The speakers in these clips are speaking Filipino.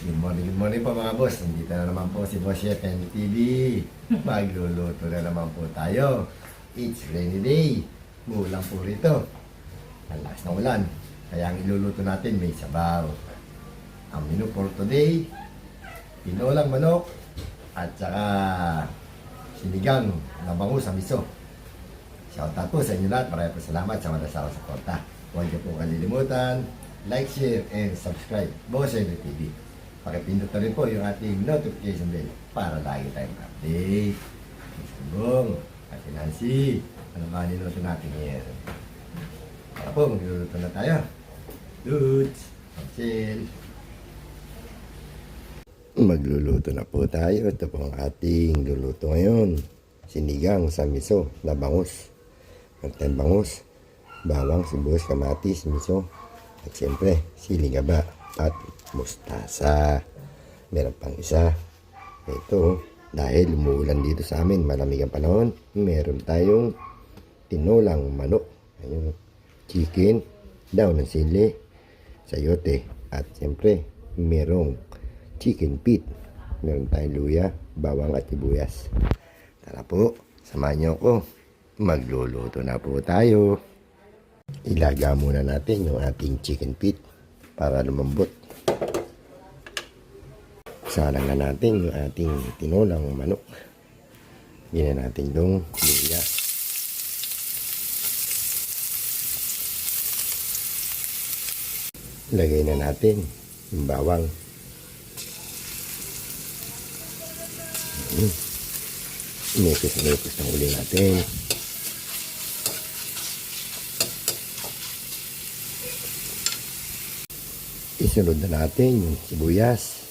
Good morning po mga boss. Nandito na naman po si Boss Chef TV. Magluluto na naman po tayo. It's rainy day. Mulang po rito. Ang lakas ng ulan. Kaya ang iluluto natin may sabaw. Ang menu for today, tinolang manok at saka sinigang na bangus sa miso. Shoutout po sa inyo lahat. Maraming salamat sa malasang suporta. Huwag niyo po kalilimutan, like, share, and subscribe. Boss Chef TV. Pakipindot na rin po yung ating notification bell para lagi tayong update. Sabong, Ate Nancy, ano ba niluto natin ngayon? Para po, magluluto na tayo. Dudes, Marcel. Magluluto na po tayo. Ito po ang ating luluto ngayon. Sinigang sa miso na bangus. Magtayong bangus, bawang, sibuyas, kamatis, miso, at siyempre, siligaba at mustasa. Meron pang isa. Ito, dahil umuulan dito sa amin, malamig ang panahon, meron tayong tinolang manok. Ayun, chicken, daon ng sili, sayote, at siyempre, merong chicken feet. Meron tayong luya, bawang at sibuyas. Tara po, samahan niyo ako. Magluluto na po tayo. Ilaga muna natin yung ating chicken feet para lumambot. Salang na natin yung ating tinolang manok. Gina natin yung luya. Lagay na natin yung bawang. Inipis na uli natin. Isunod na natin yung sibuyas.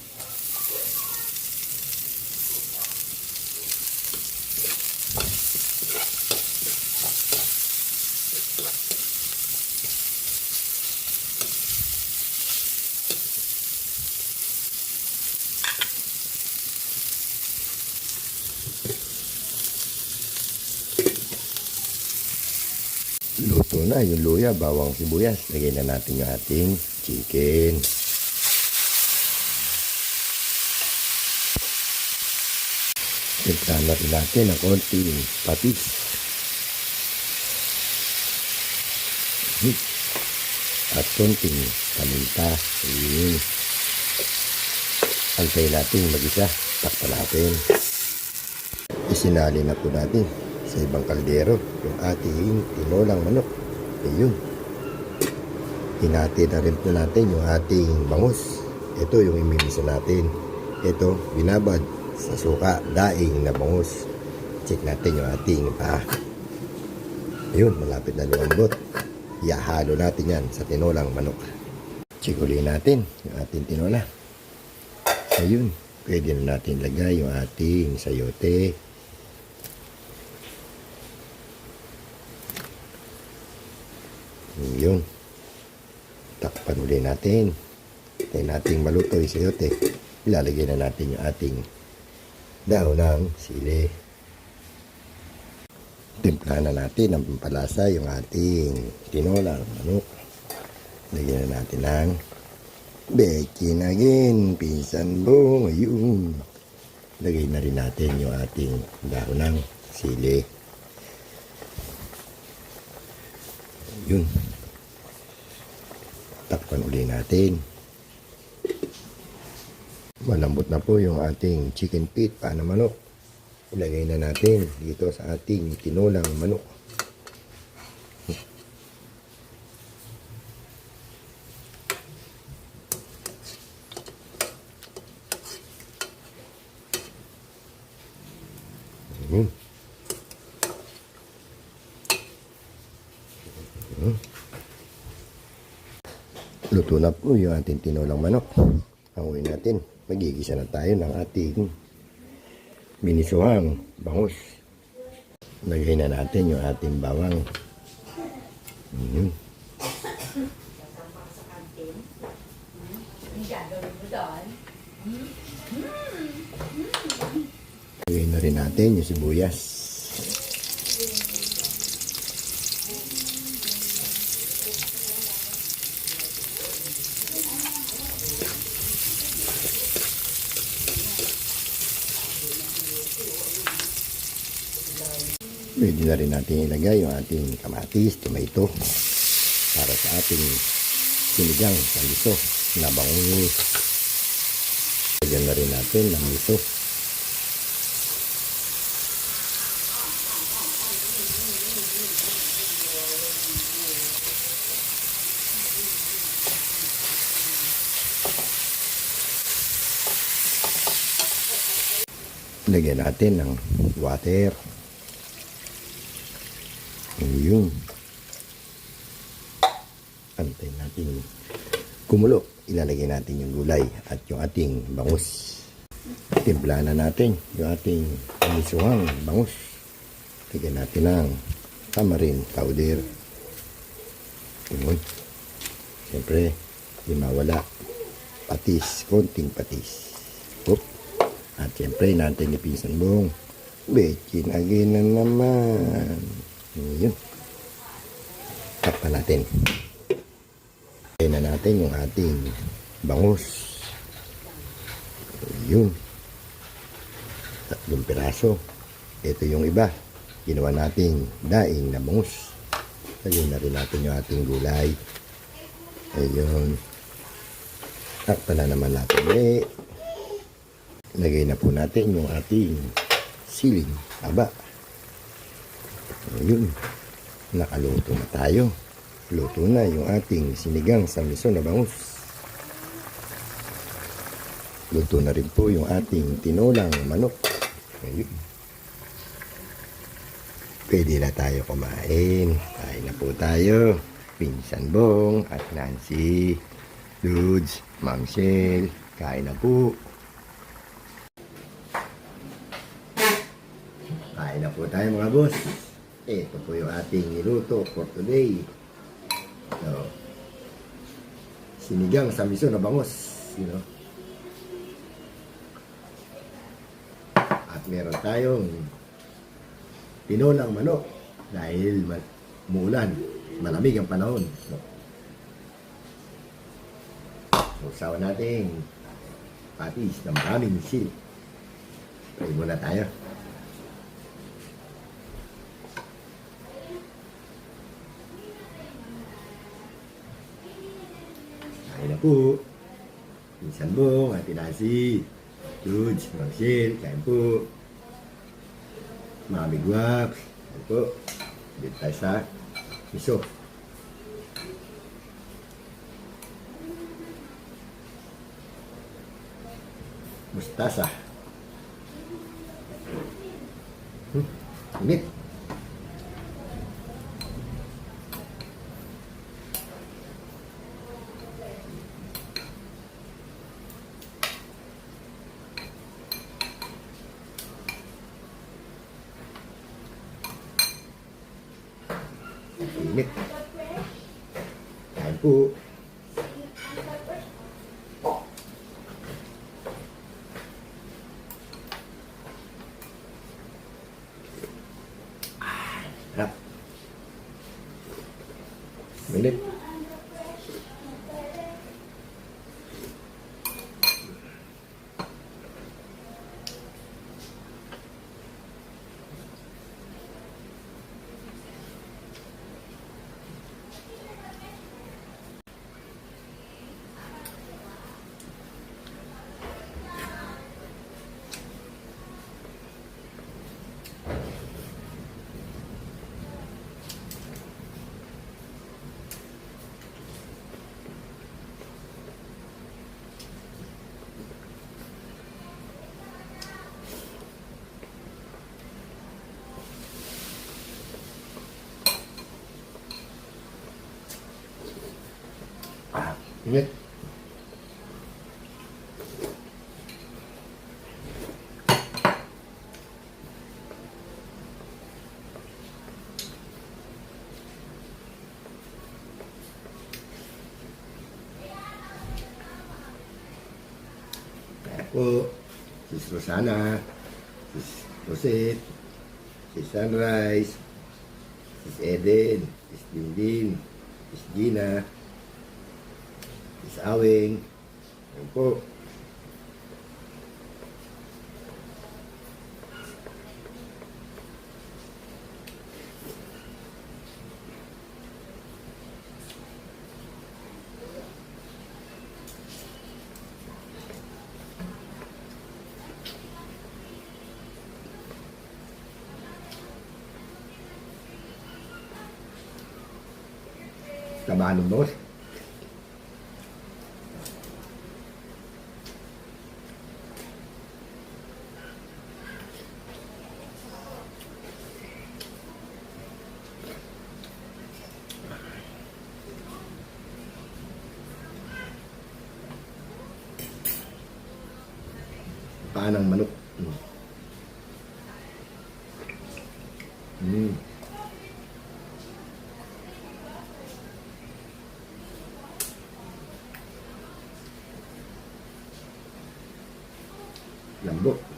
Luto na yung luya, bawang, sibuyas. Lagay na natin yung ating chicken. Tignan natin ng konting patis. At konting paminta. Ayun. Antay natin mag-isa. Takpan natin. Isinali na po natin sa ibang kaldero yung ating tinolang manok. Ayun. Hinati na rin po natin yung ating bangus. Ito yung imimisa natin. Ito, binabad sa suka, daing na bangus. Check natin yung ating ayun, malapit na lumambot. Ihahalo natin yan sa tinolang manok. Check ulit natin yung ating tinola. Ayun, pwede na natin lagay yung ating sayote. Yun. Takpan ulit natin. Tayo nating maluto yung sayote. Ilalagay na natin yung ating daon ng sili. Timplahan na natin ng pampalasa yung ating tinolang manok. Lagyan na natin ng baking again. Pinsan mo. Ayun. Lagay na rin natin yung ating daon ng sili. Yun. Takpan uli natin. Malambot na po yung ating chicken feet na manok. Ilagay na natin dito sa ating tinolang manok. Luto na po yung ating tinolang manok. Panguin natin. Magigisa na tayo ng ating minisuhang bangus. Lagay na natin yung ating bawang. Lagay na rin natin yung sibuyas. Pwede na rin natin ilagay yung ating kamatis, tomato para sa ating sinigang sa miso na bangus. Lagyan na rin natin ng miso. Lagyan natin ng water. Yung antayin natin kumulo. Ilalagay natin yung gulay at yung ating bangus. Timplahan na natin yung ating misuhang bangus. Lagyan natin ng tamarind powder. Yun. Siyempre, di mawala patis, konting patis. Oop. At siyempre, natin ipinsan buong baking again na naman. Yun. Takpan natin. Lagyan na natin yung ating bangus. Yun. 3 piraso. Ito yung iba. Ginawa nating daing na bangus. Lagyan na rin natin yung ating gulay. Ayun. Takpan na naman natin. Lagay na po natin yung ating siling haba. Ayun. Nakaluto na tayo. Luto na yung ating sinigang sa miso na bangus. Luto na rin po yung ating tinolang manok. Ayun. Pwede na tayo kumain. Kain na po tayo. Pinsan Bong at Nancy, Ludes, Ma'am Shell. Kain na po. Kain na po tayo mga boss. Ito po yung ating niluto for today. So, sinigang sa miso na bangus. You know? At meron tayong tinolang manok dahil muulan. Malamig ang panahon. So, usawa natin patis na maraming sili. Pray muna tayo. Kain na po. Pinsan Bong, Ate Nancy, Ludes, Marcel, kain po. Mami Guap, kain po. Dito tayo sa miso. Mustasa. Init. Init. Kain po. Harap. Init. Init. Po, Sis Rosana, Sis Rosette, Sis Sunrise, Sis Eden, Sis Dindin, Sis Gina, Sis Awing. Ayan po. Taba ng boss. Paa ng manok. Mm. Lambot.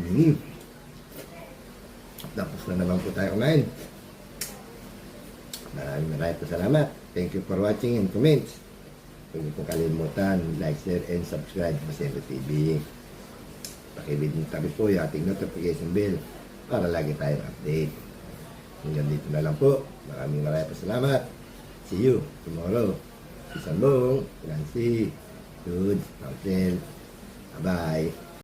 Mm. Tapos na naman po tayo kumain. Maraming po salamat. Thank you for watching and comments. Huwag niyo po kalimutan, like, share, and subscribe sa Sendo TV. Pakibig niyo tabi po yung ating notification bell para lagi tayong update. Hanggang dito na lang po. Maraming po salamat. See you tomorrow. Isang buong, Nancy, Dudes, Mountain. Bye-bye.